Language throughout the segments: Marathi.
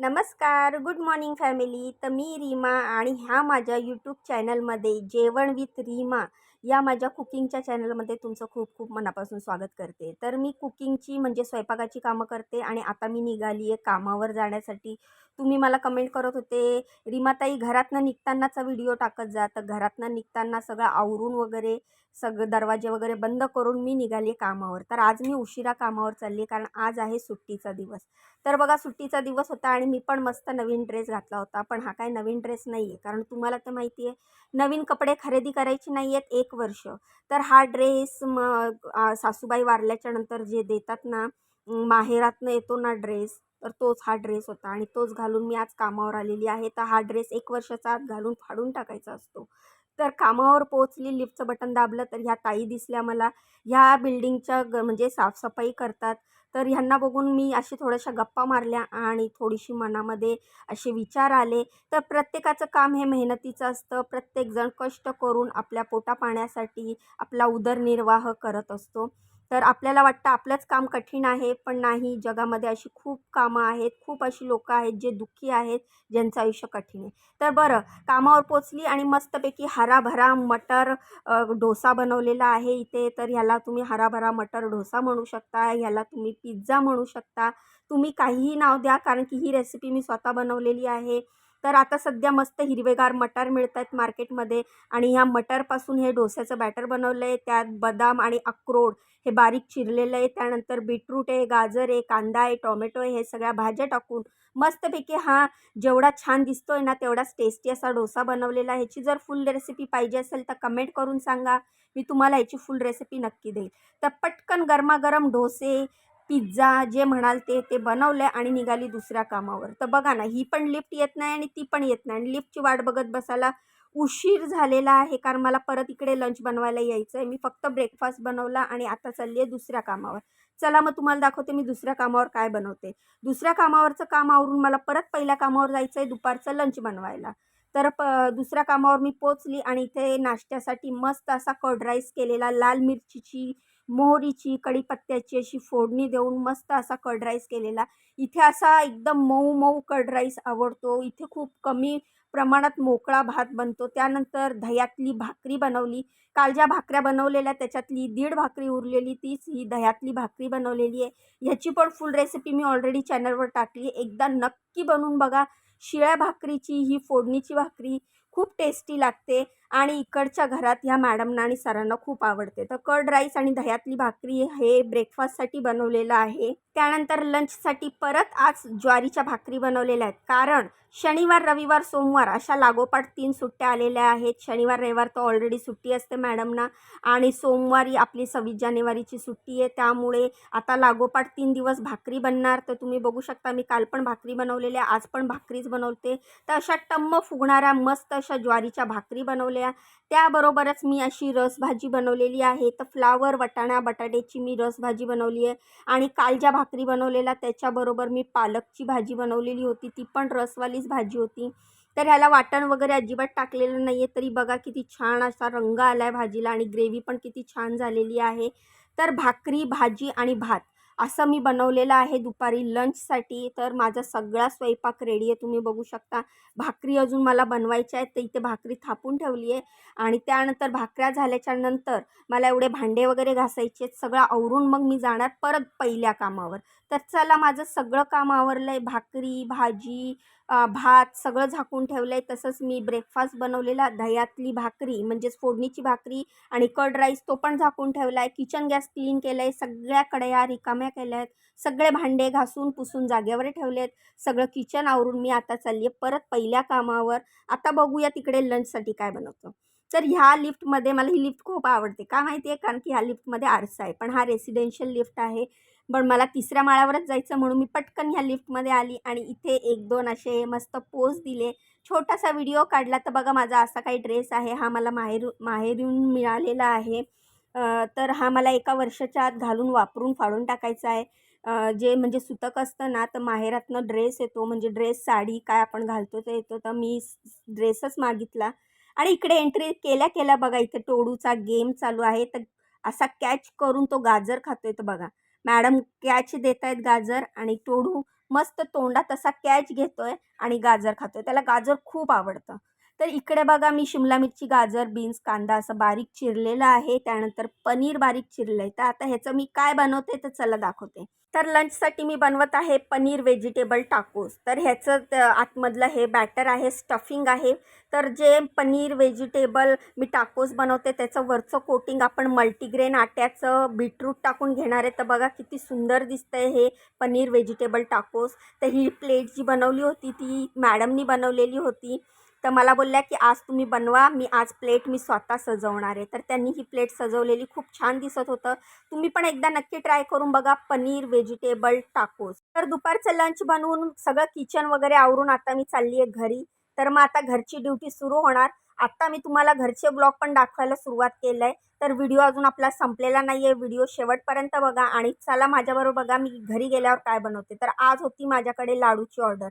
नमस्कार, गुड मॉर्निंग फॅमिली. तर मी रीमा आणि ह्या माझ्या यूट्यूब चॅनलमध्ये जेवण विथ रीमा या माझ्या कुकिंगच्या चॅनलमध्ये तुमचं खूप खूप मनापासून स्वागत करते. तर मी कुकिंगची म्हणजे स्वयंपाकाची कामं करते आणि आता मी निघाली आहे कामावर जाण्यासाठी. तुम्ही मला कमेंट करत होते, रीमाताई घरातनं निघतानाचा व्हिडिओ टाकत जा. तर घरातनं निघताना सगळं आवरून वगैरे सगळं दरवाजे वगैरे बंद करून मी निघाली कामावर. तर आज मी उशिरा कामावर चालली कारण आज आहे सुट्टीचा दिवस. तर बघा सुट्टीचा दिवस होता आणि मी पण मस्त नवीन ड्रेस घातला होता. पण हा काही नवीन ड्रेस नाही आहे, कारण तुम्हाला तर माहिती आहे नवीन कपडे खरेदी करायची नाही आहेत 1 वर्ष. तर हा ड्रेस मग सासूबाई वारल्याच्या नंतर जे देतात ना, माहेरातनं येतो ना ड्रेस, तर तोच हा ड्रेस होता आणि तोच घालून मी आज कामावर आलेली आहे. तर हा ड्रेस 1 वर्षाचा आत घालून फाडून टाकायचा असतो. तर कामावर पोहोचली, लिफ्टचं बटन दाबलं तर ह्या ताई दिसल्या मला. ह्या बिल्डिंगच्या म्हणजे साफसफाई करतात. तर ह्यांना बघून मी अशी थोड्याशा गप्पा मारल्या आणि थोडीशी मनामध्ये असे विचार आले. तर प्रत्येकाचं काम हे मेहनतीचं असतं. प्रत्येकजण कष्ट करून आपल्या पोटापाण्यासाठी आपला उदरनिर्वाह करत असतो. तर आपल्याला वाटतं आपलंच काम कठीण आहे, पण नाही, जगामध्ये अशी खूप कामं आहेत, खूप अशी लोकं आहेत जे दुःखी आहेत, ज्यांचं आयुष्य कठीण आहे. तर बरं, कामावर पोचली आणि मस्तपैकी हराभरा मटर डोसा बनवलेला आहे इथे. तर ह्याला तुम्ही हराभरा मटर डोसा म्हणू शकता, ह्याला तुम्ही पिझ्झा म्हणू शकता. तुम्ही काहीही नाव द्या, कारण की ही रेसिपी मी स्वतः बनवलेली आहे. तर आता सध्या मस्त हिरवेगार मटार मिळत आहेत मार्केटमध्ये आणि ह्या मटारपासून हे डोस्याचं बॅटर बनवलं आहे. त्यात बदाम आणि अक्रोड हे बारीक चिरलेलं आहे. त्यानंतर बीटरूट आहे, गाजर आहे, कांदा आहे, टोमॅटो आहे, हे सगळ्या भाज्या टाकून मस्तपैकी हा जेवढा छान दिसतोय ना तेवढाच टेस्टी असा डोसा बनवलेला आहे. ह्याची जर फुल रेसिपी पाहिजे असेल तर कमेंट करून सांगा. मी तुम्हाला ह्याची फुल रेसिपी नक्की देईल. तर पटकन गरमागरम डोसे, पिझ्झा जे म्हणाल ते बनवलं आणि निघाली दुसऱ्या कामावर. तर बघा ना, ही पण लिफ्ट येत नाही आणि ती पण येत नाही आणि लिफ्टची वाट बघत बसायला उशीर झालेला आहे, कारण मला परत इकडे लंच बनवायला यायचं आहे. मी फक्त ब्रेकफास्ट बनवला आणि आता चालली आहे दुसऱ्या कामावर. चला मग तुम्हाला दाखवते मी दुसऱ्या कामावर काय बनवते. दुसऱ्या कामावरचं काम आवरून मला परत पहिल्या कामावर जायचं आहे दुपारचं लंच बनवायला. तर दुसऱ्या कामावर मी पोचली आणि इथे नाश्त्यासाठी मस्त असा कर्ड राईस केलेला, लाल मिरचीची, मोहरीची, कढीपत्त्याची अशी फोडणी देऊन मस्त असा कर्ड राईस केलेला. इथे असा एकदम मऊ मऊ कर्ड राईस आवडतो. इथे खूप कमी प्रमाणात मोकळा भात बनतो. त्यानंतर दह्यातली भाकरी बनवली. काल ज्या भाकऱ्या बनवलेल्या त्याच्यातली 1.5 भाकरी उरलेली, तीच ही दह्यातली भाकरी बनवलेली आहे. ह्याची पण फुल रेसिपी मी ऑलरेडी चॅनलवर टाकली आहे. एकदा नक्की बनवून बघा. शिळ्या भाकरीची ही फोडणीची भाकरी खूप टेस्टी लागते आणि इकडच्या घरात ह्या मॅडमना आणि सरांना खूप आवडते. तर कर्ड राईस आणि दह्यातली भाकरी हे ब्रेकफास्टसाठी बनवलेलं आहे. त्यानंतर लंचसाठी परत आज ज्वारीच्या भाकरी बनवलेल्या आहेत, कारण शनिवार, रविवार, सोमवार अशा लागोपाठ 3 सुट्ट्या आलेल्या आहेत. शनिवार, रविवार तर ऑलरेडी सुट्टी असते मॅडमना आणि सोमवारी आपली 26 जानेवारीची सुट्टी आहे. त्यामुळे आता लागोपाठ 3 दिवस भाकरी बनणार. तर तुम्ही बघू शकता मी काल पण भाकरी बनवलेल्या, आज पण भाकरीच बनवते. तर अशा टम्म फुगणाऱ्या मस्त अशा ज्वारीच्या भाकरी बनवल्या. त्याबरोबरच मी अशी रसभाजी बनवलेली आहे. तर फ्लावर, वाटाणा, बटाट्याची मी रसभाजी बनवली आहे आणि काल ज्या भाकरी बनवलेल्या त्याच्याबरोबर मी पालकची भाजी बनवलेली होती. ती पण रसवालीच भाजी होती. तर ह्याला वाटण वगैरे अजिबात टाकलेलं नाही आहे, तरी बघा किती छान असा रंग आला आहे भाजीला आणि ग्रेव्ही पण किती छान झालेली आहे. तर भाकरी, भाजी आणि भात असं मी बनवलेलं आहे दुपारी लंचसाठी. तर माझा सगळा स्वयंपाक रेडी आहे, तुम्ही बघू शकता. भाकरी अजून मला बनवायच्या आहेत, तर इथे भाकरी थापून ठेवली आहे आणि त्यानंतर भाकऱ्या झाल्याच्या नंतर मला एवढे भांडे वगैरे घासायचे आहेत. सगळं आवरून मग मी जाणार परत पहिल्या कामावर. तर चला माझं सगळं काम आवरलं आहे. भाकरी, भाजी, भात सगळं झाकून ठेवलं आहे. तसंच मी ब्रेकफास्ट बनवलेला दह्यातली भाकरी म्हणजेच फोडणीची भाकरी आणि कर्ड राईस तो पण झाकून ठेवला आहे. किचन गॅस क्लीन केलं आहे. सगळ्या कढया रिकाम्या केल्या आहेत. सगळे भांडे घासून पुसून जागेवर ठेवले आहेत. सगळं किचन आवरून मी आता चालली आहे परत पहिल्या कामावर. आता बघूया तिकडे लंचसाठी काय बनवतो. तर ह्या लिफ्टमध्ये मला ही लिफ्ट खूप आवडते. का माहिती आहे? कारण की ह्या लिफ्टमध्ये आरसा आहे. पण हा रेसिडेन्शियल लिफ्ट आहे. पण मला 3ऱ्या माळ्यावरच जायचं म्हणून मी पटकन ह्या लिफ्टमध्ये आली आणि इथे 1-2 असे मस्त पोज दिले. छोटासा व्हिडिओ काढला. तर बघा माझा असा काही ड्रेस आहे. हा मला माहेरून मिळालेला आहे. तर हा मला 1 वर्षाच्या आत घालून वापरून फाडून टाकायचा आहे. जे म्हणजे सुतक असतं ना, तर माहेरातनं ड्रेस येतो म्हणजे ड्रेस, साडी काय आपण घालतो ते येतो. तर मी ड्रेसच मागितला आणि इकडे एंट्री केल्या बघा इथे टोडूचा गेम चालू आहे. तर असा कॅच करून तो गाजर खातोय. तर बघा मॅडम कॅच देत आहेत गाजर आणि टोडू मस्त तोंडात असा कॅच घेतोय आणि गाजर खातोय. त्याला गाजर खूप आवडतं. तर इकडे बघा मी शिमला मिरची, गाजर, बीन्स, कांदा असं बारीक चिरलेलं आहे. त्यानंतर पनीर बारीक चिरलंय. तर आता ह्याचं मी काय बनवते तर चला दाखवते. तर लंचसाठी मी बनवत आहे पनीर व्हेजिटेबल टाकोस. तर ह्याचं आतमधलं हे बॅटर आहे, स्टफिंग आहे. तर जे पनीर व्हेजिटेबल मी टाकोस बनवते त्याचं वरचं कोटिंग आपण मल्टीग्रेन आट्याचं बीटरूट टाकून घेणार आहे. तर बघा किती सुंदर दिसतंय हे पनीर व्हेजिटेबल टाकोस. तर ही प्लेट जी बनवली होती ती मॅडमनी बनवलेली होती. तर मला बोलल्या की आज तुम्ही बनवा, आज प्लेट मी स्वतः सजवणार आहे. तर त्यांनी ही प्लेट सजवलेली खूप छान दिसत होतं. तुम्ही पण एकदा नक्की ट्राय करून बघा पनीर व्हेजिटेबल टाकोस. तर दुपारचं लंच बनवून सगळं किचन वगैरे आवरून आता मी चालली आहे घरी. तर मग आता घरची ड्युटी सुरू होणार. आत्ता मी तुम्हाला घरचे ब्लॉग पण दाखवायला सुरुवात केलं आहे. तर व्हिडिओ अजून आपला संपलेला नाही आहे. व्हिडिओ शेवटपर्यंत बघा आणि चला माझ्याबरोबर बघा मी घरी गेल्यावर काय बनवते. तर आज होती माझ्याकडे लाडूची ऑर्डर.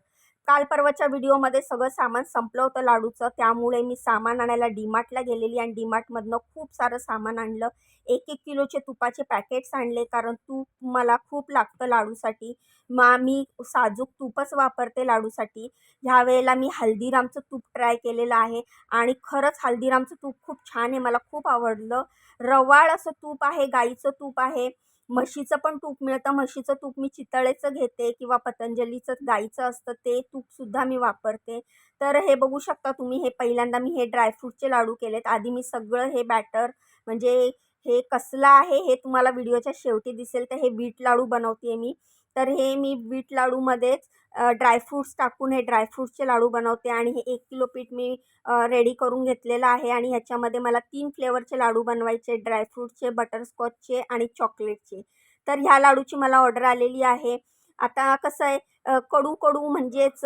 काल परवाच्या व्हिडिओमध्ये सगळं सामान संपलं होतं लाडूचं. त्यामुळे मी सामान आणायला डीमार्टला गेलेली आणि डीमार्टमधनं खूप सारं सामान आणलं. 1-1 किलोचे तुपाचे पॅकेट्स आणले कारण तूप मला खूप लागतं लाडूसाठी. मग मी साजूक तूपच वापरते लाडूसाठी. ह्यावेळेला मी हल्दीरामचं तूप ट्राय केलेलं आहे आणि खरंच हल्दीरामचं तूप खूप छान आहे. मला खूप आवडलं. रवाळ असं तूप आहे, गाईचं तूप आहे. म्हशीचं पण तूप मिळतं. म्हशीचं तूप मी चितळेचं घेते किंवा पतंजलीचं गाईचं असतं ते तूपसुद्धा मी वापरते. तर हे बघू शकता तुम्ही, हे पहिल्यांदा मी हे ड्रायफ्रूटचे लाडू केलेत. आधी मी सगळं हे बॅटर म्हणजे हे कसलं आहे हे तुम्हाला व्हिडिओच्या शेवटी दिसेल. तर हे बीट लाडू बनवते मी. तर हे मी बीट लाडूमध्येच ड्रायफ्रूट्स टाकून हे ड्रायफ्रूट्सचे लाडू बनवते आणि हे 1 किलो पीठ मी रेडी करून घेतलेलं आहे आणि ह्याच्यामध्ये मला 3 फ्लेवरचे लाडू बनवायचे, ड्रायफ्रूटचे, बटरस्कॉचचे आणि चॉकलेटचे. तर ह्या लाडूची मला ऑर्डर आलेली आहे. आता कसं आहे कडू-कडू म्हणजेच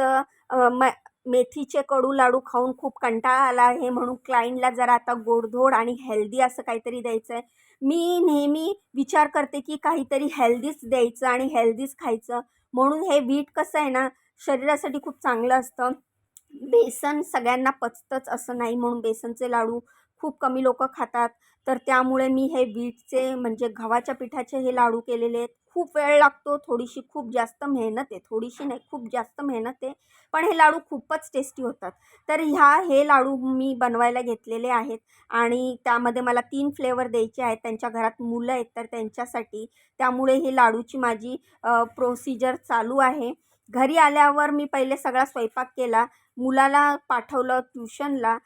मेथीचे कडू लाडू खाऊन खूप कंटाळा आला आहे म्हणून क्लायंटला जरा आता गोडधोड आणि हेल्दी असं काहीतरी द्यायचं आहे. मी नेहमी विचार करते की काहीतरी हेल्दीच द्यायचं आणि हेल्दीच खायचं. म्हणून हे व्हीट कसं आहे ना, शरीरासाठी खूप चांगलं असतं. बेसन सगळ्यांना पचतंच असं नाही म्हणून बेसनचे लाडू खूप कमी लोकं खातात. तर त्यामुळे मी हे व्हीटचे म्हणजे गव्हाच्या पिठाचे हे लाडू केलेले आहेत. खूप वेळ लागतो, थोडीशी खूप जास्त मेहनत आहे. थोडीशी नाही, खूप जास्त मेहनत आहे. पण हे लाडू खूपच टेस्टी होतात. तर हे लाडू मी बनवायला घेतलेले आहेत आणि त्यामध्ये मला 3 फ्लेवर द्यायचे आहेत. त्यांच्या घरात मुलं आहेत तर त्यांच्यासाठी. त्यामुळे ही लाडूची माझी प्रोसिजर चालू आहे. घरी आल्यावर मी पहिले सगळा स्वयंपाक केला. मुलाला पाठवलं ट्युशनला.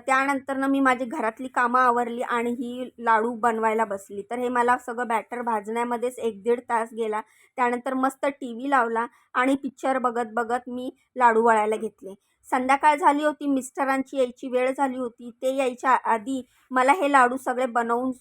त्यानंतरनं मी माझी घरातली कामं आवरली आणि ही लाडू बनवायला बसली. तर हे मला सगळं बॅटर भाजण्यामध्येच 1-1.5 तास गेला. त्यानंतर मस्त टीव्ही लावला आणि पिक्चर बघत मी लाडू वळायला घेतले. संध्याकाळ झाली होती, मिस्टरांची यायची वेळ झाली होती. ते यायच्या आधी मला हे लाडू सगळे बनवून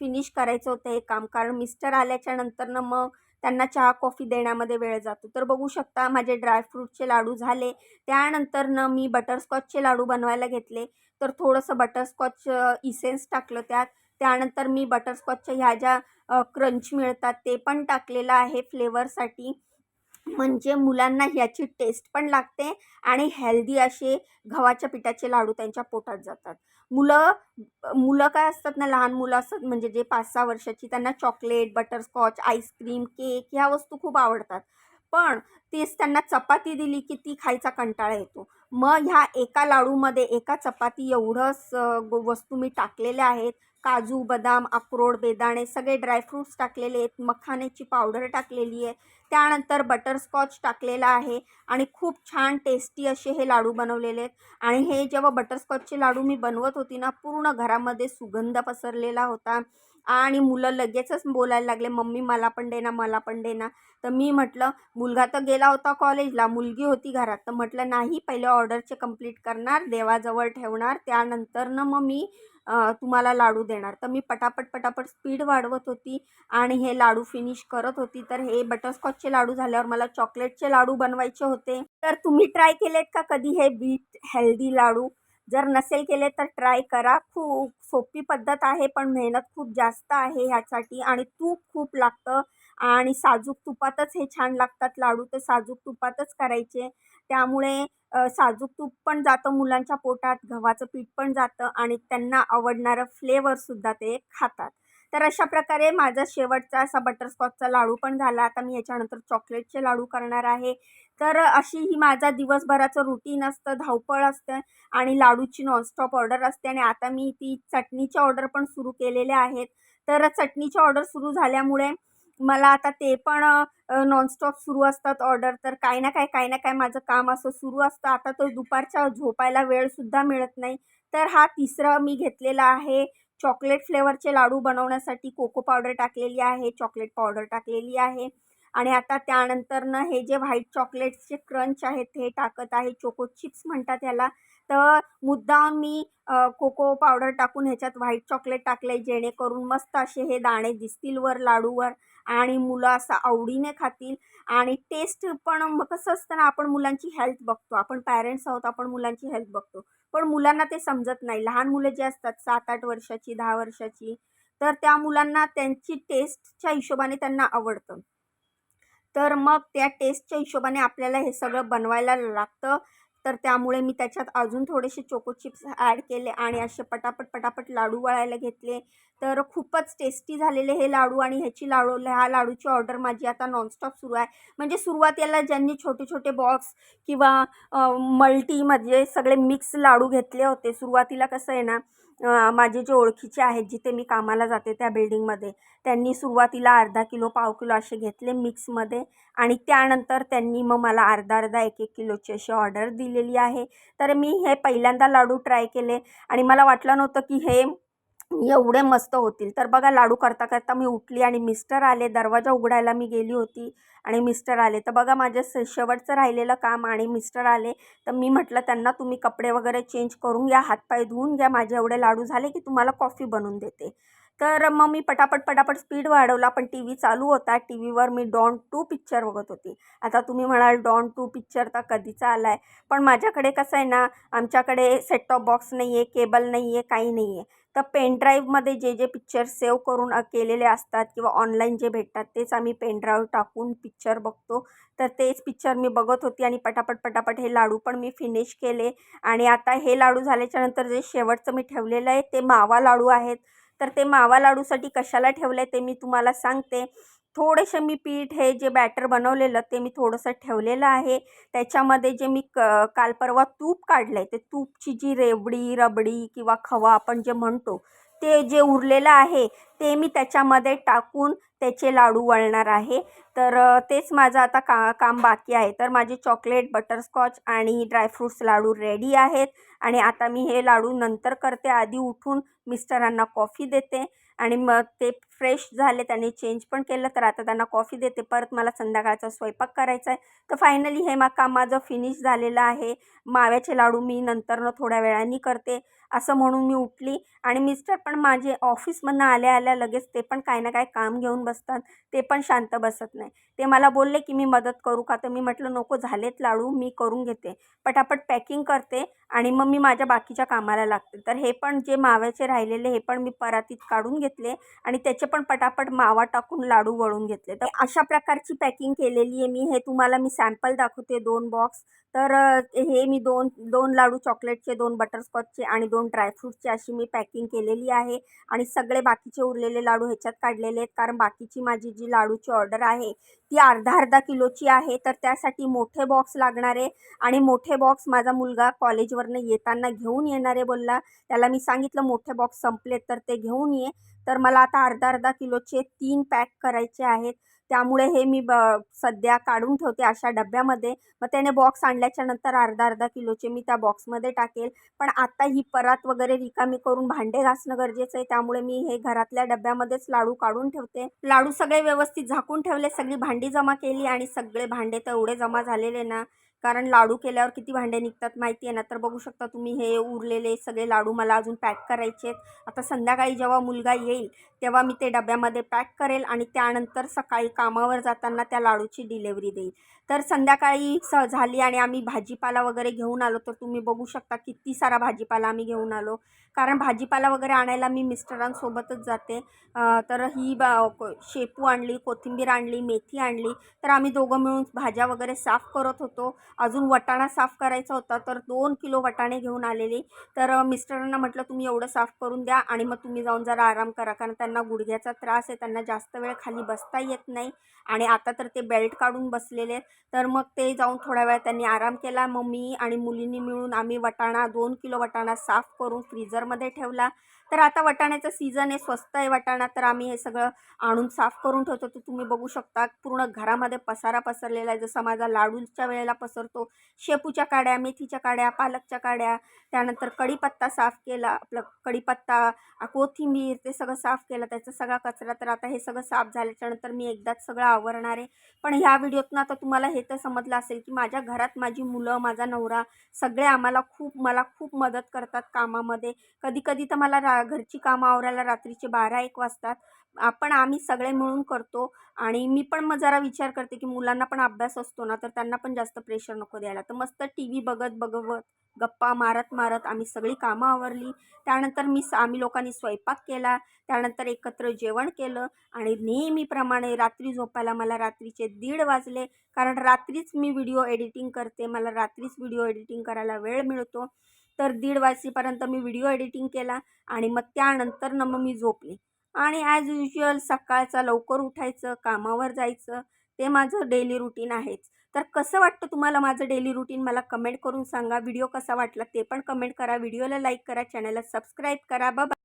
फिनिश करायचं होतं हे काम. कारण मिस्टर आल्याच्यानंतरनं मग त्यांना चहा, कॉफी देण्यामध्ये वेळ जातो. तर बघू शकता माझे ड्रायफ्रूटचे लाडू झाले. त्यानंतरनं मी बटरस्कॉचचे लाडू बनवायला घेतले. तर थोडंसं बटरस्कॉच इसेन्स टाकलं त्यात. त्यानंतर मी बटरस्कॉचच्या ह्या ज्या क्रंच मिळतात ते पण टाकलेलं आहे फ्लेवरसाठी. म्हणजे मुलांना ह्याची टेस्ट पण लागते आणि हेल्दी असे गव्हाच्या पिठाचे लाडू त्यांच्या पोटात जातात. मुलं मुलं काय असतात ना, लहान मुलं असतात म्हणजे जे 5-6 वर्षाची, त्यांना चॉकलेट, बटरस्कॉच, आईस्क्रीम, केक ह्या वस्तू खूप आवडतात. पण तेच त्यांना चपाती दिली की ती खायचा कंटाळा येतो. मग ह्या एका लाडूमध्ये एका चपाती एवढंच वस्तू मी टाकलेल्या आहेत. काजू, बदाम, अक्रोड, बेदाणे सगळे ड्रायफ्रूट्स टाकलेले आहेत. मखाण्याची पावडर टाकलेली आहे. त्यानंतर बटरस्कॉच टाकलेला आहे आणि खूप छान टेस्टी असे हे लाडू बनवलेले आहेत. आणि हे जेव्हा बटरस्कॉचचे लाडू मी बनवत होती ना, पूर्ण घरामध्ये सुगंध पसरलेला होता आणि मुलं लगेचच बोलायला लागले, "मम्मी मला पण दे ना, मला पण दे ना." तर मी म्हटलं, मुलगा तर गेला होता कॉलेजला, मुलगी होती घरात. तर म्हटलं, "नाही, पहिले ऑर्डरचे कंप्लीट करणार, देवाजवळ ठेवणार, त्यानंतरनं मग मी तुम्हाला लाडू देणार." तर मी पटापट स्पीड वाढवत होती आणि हे लाडू फिनिश करत होती. तर हे बटरस्कॉचचे लाडू झाल्यावर मला चॉकलेटचे लाडू बनवायचे होते. तर तुम्ही ट्राय केलेत का कधी हे व्हीट हेल्दी लाडू? जर नसेल केले तर ट्राय करा. खूप सोपी पद्धत आहे, पण मेहनत खूप जास्त आहे ह्यासाठी आणि तूप खूप लागतं आणि साजूक तुपातच हे छान लागतात लाडू. तर साजूक तुपातच करायचे. त्यामुळे साजूक तूप पण जातं मुलांच्या पोटात, गव्हाचं पीठ पण जातं आणि त्यांना आवडणारं फ्लेवरसुद्धा ते खातात. तर अशा प्रकारे माझा शेवटचा असा बटरस्कॉचचा लाडू पण झाला. आता मी याच्यानंतर चॉकलेटचे लाडू करणार आहे. तर अशी ही माझा दिवसभराचं रुटीन असतं, धावपळ असते आणि लाडूची नॉनस्टॉप ऑर्डर असते. आणि आता मी ती चटणीच्या ऑर्डर पण सुरू केलेल्या आहेत. तर चटणीच्या ऑर्डर सुरू झाल्यामुळे मला आता ते पण नॉनस्टॉप सुरू असतात ऑर्डर. तर काही ना काही, काही ना काही माझं काम असं सुरू असतं. आता तर दुपारच्या झोपायला वेळसुद्धा मिळत नाही. तर हा तिसरा मी घेतलेला आहे. चॉकलेट फ्लेवरचे लाडू बनवण्यासाठी कोको पावडर टाकलेली आहे, चॉकलेट पावडर टाकलेली आहे. आणि आता त्यानंतरनं हे जे व्हाईट चॉकलेट्सचे क्रंच आहेत हे टाकत आहे. चोको चिप्स म्हणतात ह्याला. तर मुद्दाम मी कोको पावडर टाकून ह्याच्यात व्हाईट चॉकलेट टाकले, जेणेकरून मस्त असे हे दाणे दिसतील वर लाडूवर आणि मुलं असं आवडीने खातील. आणि टेस्ट पण मग कसं असतं ना, आपण मुलांची हेल्थ बघतो, आपण पॅरेंट्स आहोत, आपण मुलांची हेल्थ बघतो. पण मुलांना ते समजत नाही. लहान मुलं जे असतात 7-8 वर्षाची, 10 वर्षाची, तर त्या मुलांना त्यांची टेस्टच्या हिशोबाने त्यांना आवडतं. तर मग त्या टेस्टच्या हिशोबाने आपल्याला हे सगळं बनवायला लागतं. तर त्यामुळे मी त्याच्यात अजून थोडेसे चोको चिप्स ॲड केले आणि असे पटापट लाडू वळायला घेतले. तर खूपच टेस्टी झालेले हे लाडू. आणि ह्या लाडूची ऑर्डर माझी आता नॉनस्टॉप सुरू आहे. म्हणजे सुरुवातीला ज्यांनी छोटे-छोटे बॉक्स किंवा मल्टीमध्ये सगळे मिक्स लाडू घेतले होते. सुरुवातीला कसं आहे ना, माझे जे ओळखीचे आहेत, जिथे मी कामाला जाते त्या बिल्डिंगमध्ये, त्यांनी सुरुवातीला अर्धा किलो, पाव किलो असे घेतले मिक्समध्ये. आणि त्यानंतर त्यांनी मग मला अर्धा-अर्धा, 1-1 किलोची अशी ऑर्डर दिलेली आहे. तर मी हे पहिल्यांदा लाडू ट्राय केले आणि मला वाटलं नव्हतं की हे एवढे मस्त होतील. तर बघा, लाडू करता-करता मी उठली आणि मिस्टर आले. दरवाजा उघडायला मी गेली होती आणि मिस्टर आले. तर बघा, माझं शेवटचं राहिलेलं काम आणि मिस्टर आले. तर मी म्हटलं त्यांना, तुम्ही कपडे वगैरे चेंज करून घ्या, हातपाय धुवून घ्या. माझे एवढे लाडू झाले की तुम्हाला कॉफी बनवून देते. तर मग मी पटापट स्पीड वाढवला. पण टी व्ही चालू होता. टी व्हीवर मी डॉन 2 पिक्चर बघत होती. आता तुम्ही म्हणाल, डॉन 2 पिक्चर तर कधीचा आला आहे. पण माझ्याकडे कसं आहे ना, आमच्याकडे सेट टॉप बॉक्स नाही आहे, केबल नाही आहे, काही नाही आहे. तर पेनड्राईव्हमध्ये जे पिक्चर सेव्ह करून केलेले असतात किंवा ऑनलाईन जे भेटतात, तेच आम्ही पेनड्राईव्ह टाकून पिक्चर बघतो. तर तेच पिक्चर मी बघत होती आणि पटापट हे लाडू पण मी फिनिश केले. आणि आता हे लाडू झाल्याच्यानंतर जे शेवटचं मी ठेवलेलं आहे ते मावा लाडू आहेत. तर ते मावा लाडूसाठी कशाला ठेवलं आहे ते मी तुम्हाला सांगते. थोडेसे मी पीठ, हे जे बॅटर बनवलेलं ते मी थोडंसं ठेवलेलं आहे. त्याच्यामध्ये जे मी काल परवा तूप काढलं आहे, ते तूपची जी रबडी किंवा खवा आपण जे म्हणतो, ते जे उरलेलं आहे ते मी त्याच्यामध्ये टाकून त्याचे लाडू वळणार आहे. तर तेच माझं आता काम बाकी आहे. तर माझे चॉकलेट, बटरस्कॉच आणि ड्रायफ्रूट्स लाडू रेडी आहेत. आणि आता मी हे लाडू नंतर करते. आधी उठून मिस्टरांना कॉफी देते आणि मग ते फ्रेश झाले, त्यांनी चेंज पण केलं, तर आता त्यांना कॉफी देते. परत मला संध्याकाळचा स्वयंपाक करायचा आहे. तर फायनली हे काम माझं फिनिश झालेलं आहे. माव्याचे लाडू मी नंतरनं थोड्या वेळाने करते, असं म्हणून मी उठली. आणि मिस्टर पण माझे ऑफिसमधनं आल्या लगेच ते पण काही ना काही काम घेऊन बसतात. ते पण शांत बसत नाही. ते मला बोलले की मी मदत करू का? तर मी म्हटलं, नको, झालेत लाडू, मी करून घेते. पटापट पॅकिंग करते आणि मग मी माझ्या बाकीच्या कामाला लागते. तर हे पण जे माव्याचे राहिलेले हे पण मी परातीत काढून घेतले आणि त्याचे पण पटापट मावा टाकून लाडू वळून घेतले. तर अशा प्रकारची पॅकिंग केलेली आहे मी. हे तुम्हाला मी सॅम्पल दाखवते, 2 बॉक्स. तर हे मी दोन लाडू चॉकलेटचे, 2 बटरस्कॉचचे आणि 2 ड्रायफ्रूटचे अशी मी पॅकिंग केलेली आहे. आणि सगळे बाकीचे उरलेले लाडू ह्याच्यात काढलेले आहेत, कारण बाकीची माझी जी लाडूची ऑर्डर आहे ती अर्धा किलोची आहे. तर त्यासाठी मोठे बॉक्स लागणार आहे. आणि मोठे बॉक्स माझा मुलगा कॉलेजवरनं येताना घेऊन येणार आहे बोलला. त्याला मी सांगितलं, मोठे बॉक्स संपलेत तर ते घेऊन ये. तर मला आता अर्धा किलोचे 3 पॅक करायचे आहेत. त्यामुळे हे मी सध्या काढून ठेवते अशा डब्यामध्ये. मग त्याने बॉक्स आणल्याच्यानंतर अर्धा किलोचे मी त्या बॉक्समध्ये टाकेल. पण आता ही परात वगैरे रिकामी करून भांडे घासणं गरजेचं आहे. त्यामुळे मी हे घरातल्या डब्यामध्येच लाडू काढून ठेवते. लाडू सगळे व्यवस्थित झाकून ठेवले, सगळी भांडी जमा केली आणि सगळे भांडे तर एवढे जमा झालेले ना, कारण लाडू केल्यावर किती भांडे निघतात माहिती आहे ना. तर बघू शकता तुम्ही, हे उरलेले सगळे लाडू मला अजून पॅक करायचे आहेत. आता संध्याकाळी जेव्हा मुलगा येईल तेव्हा मी ते डब्यामध्ये पॅक करेल आणि त्यानंतर सकाळी कामावर जाताना त्या लाडूची डिलेवरी देईल. तर संध्याकाळी झाली आणि आम्ही भाजीपाला वगैरे घेऊन आलो. तर तुम्ही बघू शकता किती सारा भाजीपाला आम्ही घेऊन आलो. कारण भाजीपाला वगैरे आणायला मी मिस्टरांसोबतच जाते. तर ही शेपू आणली, कोथिंबीर आणली, मेथी आणली. तर आम्ही दोघं मिळून भाज्या वगैरे साफ करत होतो. अजून वाटाणा साफ करायचा होता, तर 2 किलो वाटाणे घेऊन आलेली. तर मिस्टरांना म्हटलं तुम्ही एवढं साफ करून द्या आणि मग तुम्ही जाऊन जरा आराम करा, कारण त्यांना गुडघ्याचा त्रास आहे, त्यांना जास्त वेळ खाली बसता येत नाही आणि आता तर ते बेल्ट काढून बसलेले आहेत. तर मग ते जाऊन थोडा वेळ त्यांनी आराम केला. मग मी आणि मुलींनी मिळून आम्ही वाटाणा 2 किलो वाटाणा साफ करून फ्रीझरमध्ये ठेवला. तर आता वाटाण्याचं सीझन आहे, स्वस्त आहे वाटाणा, तर आम्ही हे सगळं आणून साफ करून ठेवतो. तर तुम्ही बघू शकता पूर्ण घरामध्ये पसारा पसरलेला आहे, जसा माझा लाडूच्या वेळेला पसरतो. शेपूच्या काड्या, मेथीच्या काड्या, पालकच्या काड्या, त्यानंतर कढीपत्ता साफ केला, आपलं कढीपत्ता, कोथिंबीर ते सगळं साफ केलं, त्याचा सगळा कचरा. तर आता हे सगळं साफ झाल्याच्यानंतर मी एकदाच सगळं आवरणार आहे. पण ह्या व्हिडिओतनं आता तुम्हाला हे तर समजलं असेल की माझ्या घरात माझी मुलं, माझा नवरा सगळे मला खूप मदत करतात कामामध्ये. कधी कधी तर मला घरची कामं आवरायला रात्रीचे 12-1 वाजतात. आपण आम्ही सगळे मिळून करतो. आणि मी पण मग जरा विचार करते की मुलांना पण अभ्यास असतो ना, तर त्यांना पण जास्त प्रेशर नको द्यायला. तर मस्त टी व्ही बघत बघत गप्पा मारत मारत आम्ही सगळी कामं आवरली. त्यानंतर आम्ही लोकांनी स्वयंपाक केला. त्यानंतर एकत्र जेवण केलं आणि नेहमीप्रमाणे रात्री झोपायला मला रात्रीचे 1:30 वाजले. कारण रात्रीच मी व्हिडिओ एडिटिंग करते, मला रात्रीच व्हिडिओ एडिटिंग करायला वेळ मिळतो. तर 1:30 वाजेपर्यंत मी व्हिडिओ एडिटिंग केला आणि मग त्यानंतर मग मी झोपले. आणि ॲज युज्युअल सकाळचा लवकर उठायचं, कामावर जायचं, ते माझं डेली रुटीन आहेच. तर कसं वाटतं तुम्हाला माझं डेली रुटीन मला कमेंट करून सांगा. व्हिडिओ कसा वाटला ते पण कमेंट करा. व्हिडिओला लाईक करा, चॅनलला सबस्क्राईब करा. बाय.